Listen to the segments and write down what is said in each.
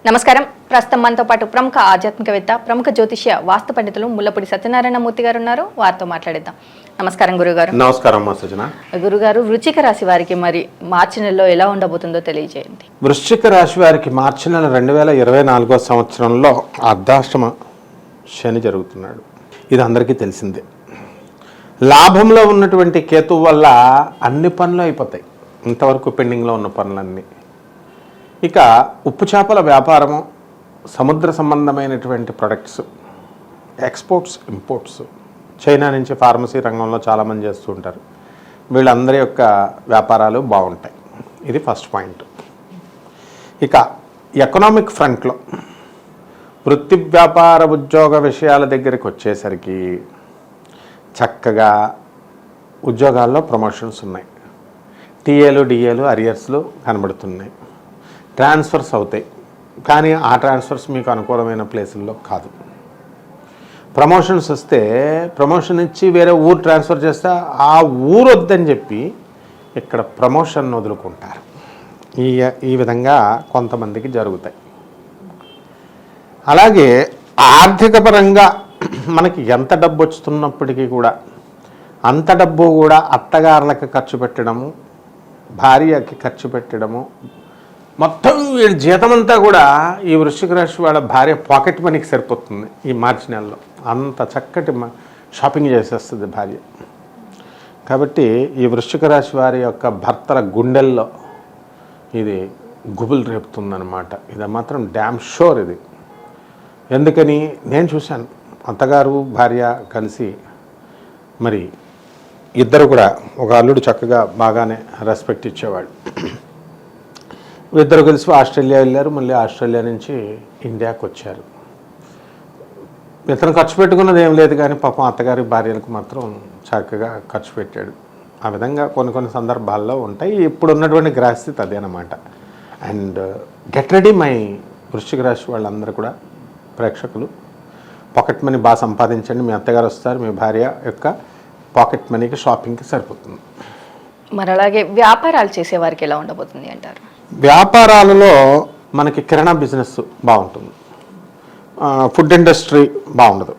నమస్కారం. ప్రస్తుతం మనతో పాటు ప్రముఖ ఆధ్యాత్మికవేత్త, ప్రముఖ జ్యోతిష్య వాస్తు పండితులు ముల్లపూడి సత్యనారాయణ మూర్తి గారు ఉన్నారు. వారితో మాట్లాడిద్దాం. నమస్కారం గురుగారు. నమస్కారం సజన. గురుగారు, వృశ్చిక రాశి వారికి మరి మార్చి నెలలో ఎలా ఉండబోతుందో తెలియజేయండి. వృశ్చిక రాశి వారికి మార్చి నెల 2024 సంవత్సరంలో అర్ధాష్టమ శని జరుగుతున్నాడు. ఇది అందరికీ తెలిసిందే. లాభంలో ఉన్నటువంటి కేతు వల్ల అన్ని పనులు అయిపోతాయి, ఇంతవరకు పెండింగ్లో ఉన్న పనులన్నీ. ఇక ఉప్పు చేపల వ్యాపారము, సముద్ర సంబంధమైనటువంటి ప్రొడక్ట్స్, ఎక్స్పోర్ట్స్, ఇంపోర్ట్స్, చైనా నుంచి ఫార్మసీ రంగంలో చాలామంది చేస్తూ ఉంటారు. వీళ్ళందరి యొక్క వ్యాపారాలు బాగుంటాయి. ఇది ఫస్ట్ పాయింట్. ఇక ఎకనామిక్ ఫ్రంట్లో వృత్తి వ్యాపార ఉద్యోగ విషయాల దగ్గరికి వచ్చేసరికి చక్కగా ఉద్యోగాల్లో ప్రమోషన్స్ ఉన్నాయి. టీఏలు, డిఏలు, అరియర్స్లు కనబడుతున్నాయి. ట్రాన్స్ఫర్స్ అవుతాయి, కానీ ఆ ట్రాన్స్ఫర్స్ మీకు అనుకూలమైన ప్లేసుల్లో కాదు. ప్రమోషన్స్ వస్తే ప్రమోషన్ ఇచ్చి వేరే ఊరు ట్రాన్స్ఫర్ చేస్తే ఆ ఊరు వద్దని చెప్పి ఇక్కడ ప్రమోషన్ వదులుకుంటారు. ఈ విధంగా కొంతమందికి జరుగుతాయి. అలాగే ఆర్థిక పరంగా మనకి ఎంత డబ్బు వస్తున్నప్పటికీ కూడా అంత డబ్బు కూడా అత్తగారులకు ఖర్చు పెట్టడము, భార్యకి ఖర్చు పెట్టడము, మొత్తం వీడి జీతం అంతా కూడా ఈ వృశ్చిక రాశి వాళ్ళ భార్య పాకెట్ మనీకి సరిపోతుంది. ఈ మార్చి నెలలో అంత చక్కటి షాపింగ్ చేసేస్తుంది భార్య. కాబట్టి ఈ వృశ్చిక రాశి వారి యొక్క భర్తల గుండెల్లో ఇది గుబులు రేపుతుందన్నమాట. ఇది మాత్రం డ్యామ్ షోర్. ఇది ఎందుకని నేను చూశాను. అత్తగారు భార్య కలిసి మరి ఇద్దరు కూడా, ఒక అల్లుడు చక్కగా బాగానే రెస్పెక్ట్ ఇచ్చేవాడు. ఇద్దరు కలిసి ఆస్ట్రేలియా వెళ్ళారు, మళ్ళీ ఆస్ట్రేలియా నుంచి ఇండియాకి వచ్చారు. ఇతను ఖర్చు పెట్టుకున్నది ఏం లేదు, కానీ పాపం అత్తగారి భార్యలకు మాత్రం చక్కగా ఖర్చు పెట్టాడు. ఆ విధంగా కొన్ని సందర్భాల్లో ఉంటాయి. ఇప్పుడు ఉన్నటువంటి గ్రహస్థితి అదేనమాట. అండ్ గెట్ రెడీ మై వృశ్చిక రాశి వాళ్ళందరూ కూడా, ప్రేక్షకులు, పాకెట్ మనీ బాగా సంపాదించండి. మీ అత్తగారు వస్తారు, మీ భార్య యొక్క పాకెట్ మనీకి షాపింగ్కి సరిపోతుంది. మరి అలాగే వ్యాపారాలు చేసేవారికి ఎలా ఉండబోతుంది అంటారు? వ్యాపారాలలో మనకి కిరాణా బిజినెస్ బాగుంటుంది. ఫుడ్ ఇండస్ట్రీ బాగుండదు.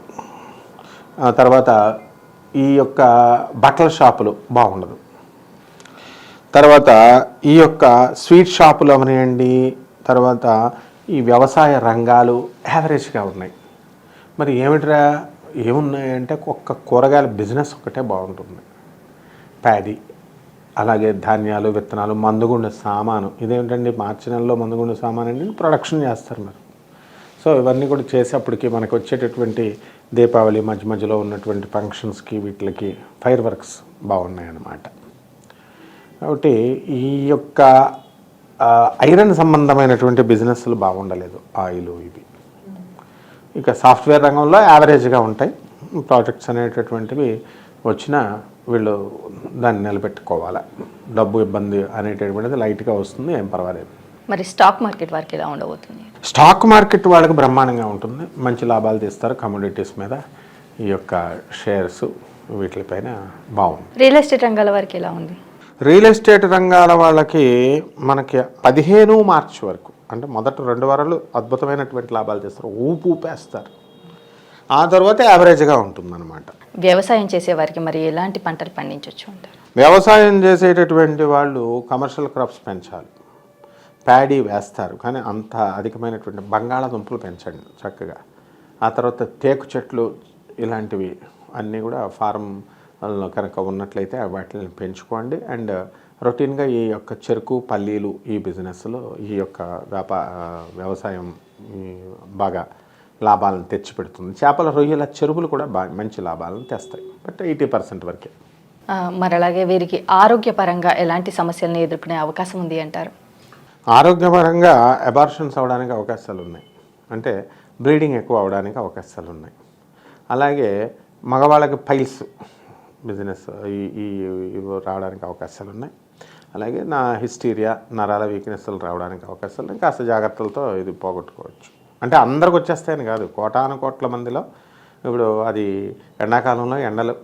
తర్వాత ఈ యొక్క బట్టల షాపులు బాగుండదు. తర్వాత ఈ యొక్క స్వీట్ షాపులు అవనివ్వండి, తర్వాత ఈ వ్యవసాయ రంగాలు యావరేజ్గా ఉన్నాయి. మరి ఏమిట్రా ఏమున్నాయంటే ఒక్క కూరగాయల బిజినెస్ ఒకటే బాగుంటుంది. ప్యాడీ, అలాగే ధాన్యాలు, విత్తనాలు, మందుగుండు సామాను. ఇదేంటండి మార్చి నెలలో మందుగుండు సామాను అండి ప్రొడక్షన్ చేస్తారు మరి. సో ఇవన్నీ కూడా చేసేప్పటికి మనకు వచ్చేటటువంటి దీపావళి మధ్యలో ఉన్నటువంటి ఫంక్షన్స్కి వీటికి ఫైర్ వర్క్స్ బాగున్నాయన్నమాట. కాబట్టి ఈ యొక్క ఐరన్ సంబంధమైనటువంటి బిజినెస్లు బాగుండలేదు, ఆయిల్ ఇవి. ఇక సాఫ్ట్వేర్ రంగంలో యావరేజ్గా ఉంటాయి. ప్రాజెక్ట్స్ అనేటటువంటివి వచ్చినా వీళ్ళు దాన్ని నిలబెట్టుకోవాలి. డబ్బు ఇబ్బంది అనేటటువంటిది లైట్గా వస్తుంది, ఏం పర్వాలేదు. మరి స్టాక్ మార్కెట్ వారికి ఎలా ఉండబోతుంది? స్టాక్ మార్కెట్ వాళ్ళకి బ్రహ్మాండంగా ఉంటుంది. మంచి లాభాలు తీస్తారు కమోడిటీస్ మీద. ఈ యొక్క షేర్స్ వీటిపైన బాగుంది. రియల్ ఎస్టేట్ రంగాల వారికి ఎలా ఉంది? రియల్ ఎస్టేట్ రంగాల వాళ్ళకి మనకి 15 మార్చి వరకు, అంటే మొదటి 2 వారాలు అద్భుతమైనటువంటి లాభాలు తీస్తారు, ఊపేస్తారు. ఆ తర్వాత యావరేజ్గా ఉంటుందన్నమాట. వ్యవసాయం చేసేవారికి మరి ఎలాంటి పంటలు పండించవచ్చు అంటారు? వ్యవసాయం చేసేటటువంటి వాళ్ళు కమర్షియల్ క్రాప్స్ పెంచాలి. ప్యాడీ వేస్తారు, కానీ అంత అధికమైనటువంటి బంగాళాదుంపలు పెంచండి చక్కగా. ఆ తర్వాత తేకు చెట్లు ఇలాంటివి అన్నీ కూడా ఫారంలో కనుక ఉన్నట్లయితే వాటిని పెంచుకోండి. అండ్ రొటీన్గా ఈ యొక్క చెరుకు, పల్లీలు ఈ బిజినెస్లో ఈ యొక్క వ్యవసాయం బాగా లాభాలను తెచ్చిపెడుతుంది. చేపల, రొయ్యల చెరువులు కూడా బాగా మంచి లాభాలను తెస్తాయి, బట్ 80% వరకే. మరి అలాగే వీరికి ఆరోగ్యపరంగా ఎలాంటి సమస్యలను ఎదుర్కొనే అవకాశం ఉంది అంటారు? ఆరోగ్యపరంగా అబార్షన్స్ అవడానికి అవకాశాలు ఉన్నాయి, అంటే బ్లీడింగ్ ఎక్కువ అవడానికి అవకాశాలు ఉన్నాయి. అలాగే మగవాళ్ళకి పైల్స్ బిజినెస్ రావడానికి అవకాశాలు ఉన్నాయి. అలాగే హిస్టీరియా, నరాల వీక్నెస్లు రావడానికి అవకాశాలు ఉన్నాయి. కాస్త జాగ్రత్తలతో ఇది పోగొట్టుకోవచ్చు. అంటే అందరికి వచ్చేస్తాయని కాదు, కోటాను కోట్ల మందిలో. ఇప్పుడు అది ఎండాకాలంలో ఎండలు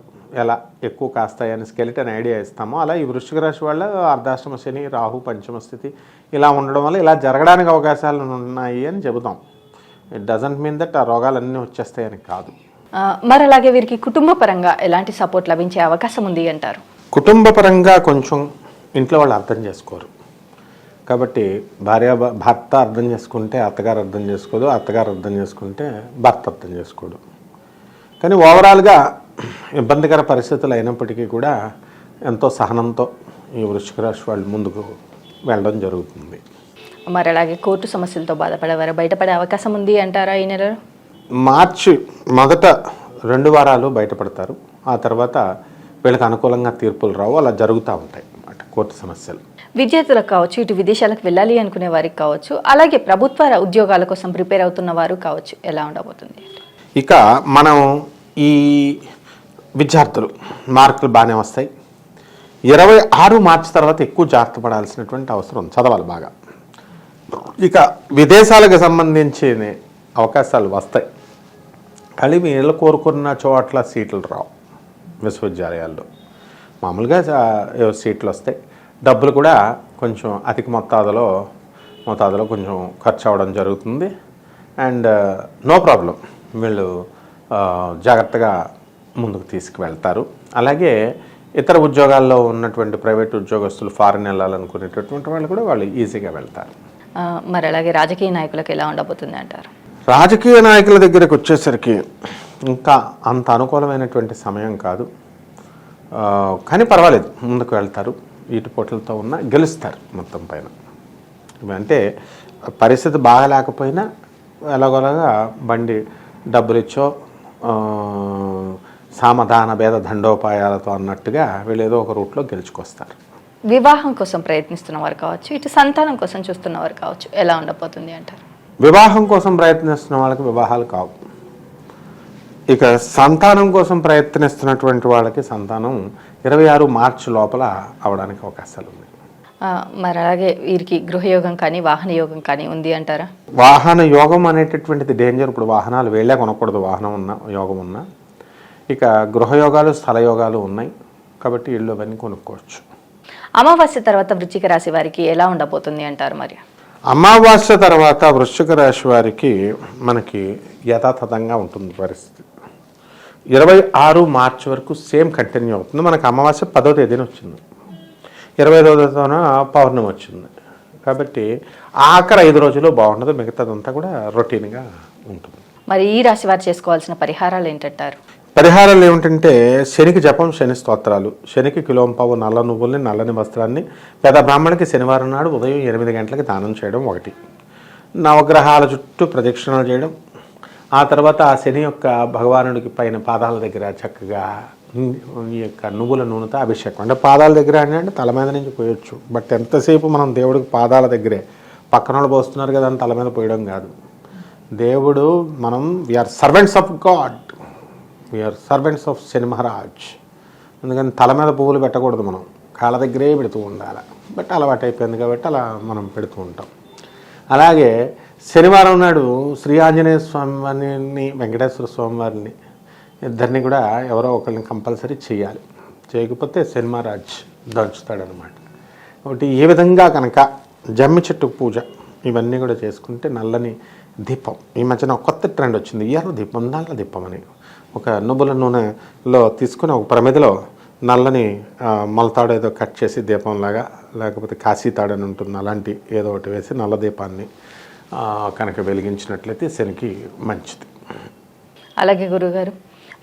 ఎలా ఎక్కువ కాస్తాయని స్కెలిటన్ ఐడియా ఇస్తామో, అలా ఈ వృశ్చిక రాశి వాళ్ళ అర్ధాష్టమ శని, రాహు పంచమ స్థితి ఇలా ఉండడం వల్ల ఇలా జరగడానికి అవకాశాలు ఉన్నాయి అని చెబుతాం. ఇట్ డజంట్ మీన్ దట్ ఆ రోగాలన్నీ వచ్చేస్తాయని కాదు. మరి అలాగే వీరికి కుటుంబ పరంగా ఎలాంటి సపోర్ట్ లభించే అవకాశం ఉంది అంటారు? కుటుంబ పరంగా కొంచెం ఇంట్లో వాళ్ళు అర్థం చేసుకోరు కాబట్టి భర్త అర్థం చేసుకుంటే అత్తగారు అర్థం చేసుకోదు, అత్తగారు అర్థం చేసుకుంటే భర్త అర్థం చేసుకోడు. కానీ ఓవరాల్గా ఇబ్బందికర పరిస్థితులు అయినప్పటికీ కూడా ఎంతో సహనంతో ఈ వృశ్చిక రాశి వాళ్ళు ముందుకు వెళ్ళడం జరుగుతుంది. మరి అలాగే కోర్టు సమస్యలతో బాధపడేవారు బయటపడే అవకాశం ఉంది అంటారా ఈ నెలలో? మార్చి మొదట 2 వారాలు బయటపడతారు. ఆ తర్వాత వీళ్ళకి అనుకూలంగా తీర్పులు రావు, అలా జరుగుతూ ఉంటాయి అన్నమాట కోర్టు సమస్యలు. విద్యార్థులకు కావచ్చు, ఇటు విదేశాలకు వెళ్ళాలి అనుకునే వారికి కావచ్చు, అలాగే ప్రభుత్వ ఉద్యోగాల కోసం ప్రిపేర్ అవుతున్న వారు కావచ్చు, ఎలా ఉండబోతుంది? ఇక మనం ఈ విద్యార్థులు మార్కులు బాగానే వస్తాయి. 26 మార్చి తర్వాత ఎక్కువ జాగ్రత్త పడాల్సినటువంటి అవసరం, చదవాలి బాగా. ఇక విదేశాలకు సంబంధించిన అవకాశాలు వస్తాయి, కానీ వీళ్ళు కోరుకున్న చోట్ల సీట్లు రావు. విశ్వవిద్యాలయాల్లో మామూలుగా సీట్లు వస్తాయి, డబ్బులు కూడా కొంచెం అధిక మొత్తాదులో కొంచెం ఖర్చు అవ్వడం జరుగుతుంది. అండ్ నో ప్రాబ్లం, వీళ్ళు జాగ్రత్తగా ముందుకు తీసుకువెళ్తారు. అలాగే ఇతర ఉద్యోగాల్లో ఉన్నటువంటి ప్రైవేట్ ఉద్యోగస్తులు ఫారెన్ వెళ్ళాలనుకునేటటువంటి వాళ్ళు కూడా వాళ్ళు ఈజీగా వెళ్తారు. మరి అలాగే రాజకీయ నాయకులకు ఎలా ఉండబోతుంది అంటారు? రాజకీయ నాయకుల దగ్గరకు వచ్చేసరికి ఇంకా అంత అనుకూలమైనటువంటి సమయం కాదు, కానీ పర్వాలేదు, ముందుకు వెళ్తారు. ఈటుపోట్లతో ఉన్న గెలుస్తారు మొత్తం పైన. అంటే పరిస్థితి బాగా లేకపోయినా ఎలాగోలాగా బండి డబ్బులు ఇచ్చో సామధాన భేద దండోపాయాలతో అన్నట్టుగా వీళ్ళు ఏదో ఒక రూట్లో గెలుచుకొస్తారు. వివాహం కోసం ప్రయత్నిస్తున్న వారు కావచ్చు, ఇటు సంతానం కోసం చూస్తున్న వారు కావచ్చు, ఎలా ఉండబోతుంది అంటారు? వివాహం కోసం ప్రయత్నిస్తున్న వాళ్ళకి వివాహాలు కావు. ఇక సంతానం కోసం ప్రయత్నిస్తున్నటువంటి వాళ్ళకి సంతానం 26 మార్చి లోపల అవడానికి అవకాశాలు ఉన్నాయి. మరి అలాగే వీరికి గృహయోగం కానీ వాహన యోగం కానీ ఉంది అంటారా? వాహన యోగం అనేటటువంటిది డేంజర్. ఇప్పుడు వాహనాలు వేళ్ళే కొనకూడదు, వాహనం ఉన్నా యోగం ఉన్నా. ఇక గృహయోగాలు స్థల యోగాలు ఉన్నాయి కాబట్టి ఇళ్ళు అవన్నీ కొనుక్కోవచ్చు. అమావాస్య తర్వాత వృశ్చిక రాశి వారికి ఎలా ఉండబోతుంది అంటారు? మరి అమావాస్య తర్వాత వృశ్చిక రాశి వారికి మనకి యథాతథంగా ఉంటుంది పరిస్థితి. 26 మార్చి వరకు సేమ్ కంటిన్యూ అవుతుంది. మనకు అమావాస్య 10వ తేదీన వచ్చింది, 25వ తేదీన పౌర్ణమి వచ్చింది. కాబట్టి ఆఖరి 5 రోజులు బాగుండదు, మిగతాదంతా కూడా రొటీన్గా ఉంటుంది. మరి ఈ రాశి వారు చేసుకోవాల్సిన పరిహారాలు ఏంటంటారు? పరిహారాలు ఏమిటంటే శనికి జపం, శని స్తోత్రాలు, శనికి కిలోంపావు నల్ల నువ్వుల్ని, నల్లని వస్త్రాన్ని పేద బ్రాహ్మణికి శనివారం నాడు ఉదయం 8 గంటలకి దానం చేయడం ఒకటి. నవగ్రహాల చుట్టూ ప్రదక్షిణలు చేయడం. ఆ తర్వాత ఆ శని యొక్క భగవానుడికి పైన పాదాల దగ్గర చక్కగా ఈ యొక్క నువ్వుల నూనెతో అభిషేకం. అంటే పాదాల దగ్గర అంటే తల మీద నుంచి పోయొచ్చు, బట్ ఎంతసేపు మనం దేవుడికి పాదాల దగ్గరే, పక్కన వాళ్ళు పోస్తున్నారు కదా అని తల మీద పోయడం కాదు. దేవుడు మనం we are servants of God, we are servants of Shani Maharaj. అందుకని తల మీద పువ్వులు పెట్టకూడదు, మనం కాళ్ళ దగ్గరే పెడుతూ ఉండాలి. బట్ అలవాటు అయిపోయింది కాబట్టి అలా మనం పెడుతూ ఉంటాం. అలాగే శనివారం నాడు శ్రీ ఆంజనేయ స్వామి వారిని, వెంకటేశ్వర స్వామి వారిని, ఇద్దరిని కూడా ఎవరో ఒకరిని కంపల్సరీ చేయాలి. చేయకపోతే శని మహారాజ్ దంచుతాడనమాట. కాబట్టి ఈ విధంగా కనుక జమ్మి చెట్టు పూజ ఇవన్నీ కూడా చేసుకుంటే, నల్లని దీపం, ఈ మధ్యన ఒక కొత్త ట్రెండ్ వచ్చింది, ఎర్ర దీపం, నల్ల దీపం అని. ఒక నువ్వుల నూనెలో తీసుకుని ఒక ప్రమిదిలో నల్లని మొలతాడు ఏదో కట్ చేసి దీపంలాగా, లేకపోతే కాశీ తాడని ఉంటుంది, అలాంటి ఏదో ఒకటి వేసి నల్ల దీపాన్ని కనుక వెలిగించినట్లయితే శనికి మంచిది. అలాగే గురువుగారు,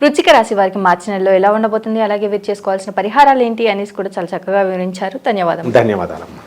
వృశ్చిక రాశి వారికి మార్చి నెలలో ఎలా ఉండబోతుంది, అలాగే వీరు చేసుకోవాల్సిన పరిహారాలు ఏంటి అనేసి కూడా చాలా చక్కగా వివరించారు. ధన్యవాదాలు. ధన్యవాదాలమ్మా.